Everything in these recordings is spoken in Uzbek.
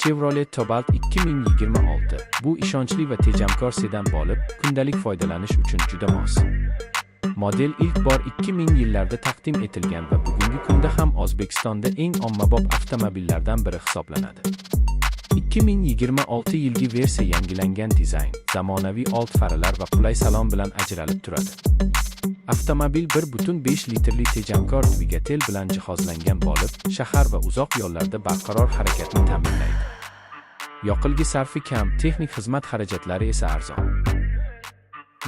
Chevrolet Cobalt 2026. Bu ishonchli va tejamkor sedan bo'lib, kundalik foydalanish uchun juda mos. Model ilk bor 2000 yillarda taqdim etilgan va bugungi kunda ham O'zbekistonda eng ommabop avtomobillardan biri hisoblanadi. 2026 yilgi versiya yangilangan dizayn, zamonaviy old faralar va qulay salon bilan ajralib turadi. Avtomobil 1.5 litrli tejamkor dvigatel bilan jihozlangan bo'lib, shahar va uzoq yo'llarda barqaror harakatni ta'minlaydi. Yoqilg'i sarfi kam, texnik xizmat xarajatlari esa arzon.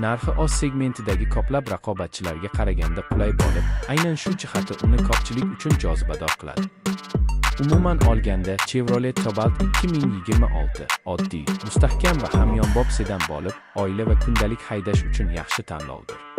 Narxi oz segmentidagi ko'plab raqobatchilarga qaraganda qulay bo'lib, aynan shu jihati uni ko'pchilik uchun jozibador qiladi. Umuman olganda, Chevrolet Cobalt 2026 oddiy, mustahkam va hamyonbop sedan bo'lib, oila va kundalik haydash uchun yaxshi tanlovdir.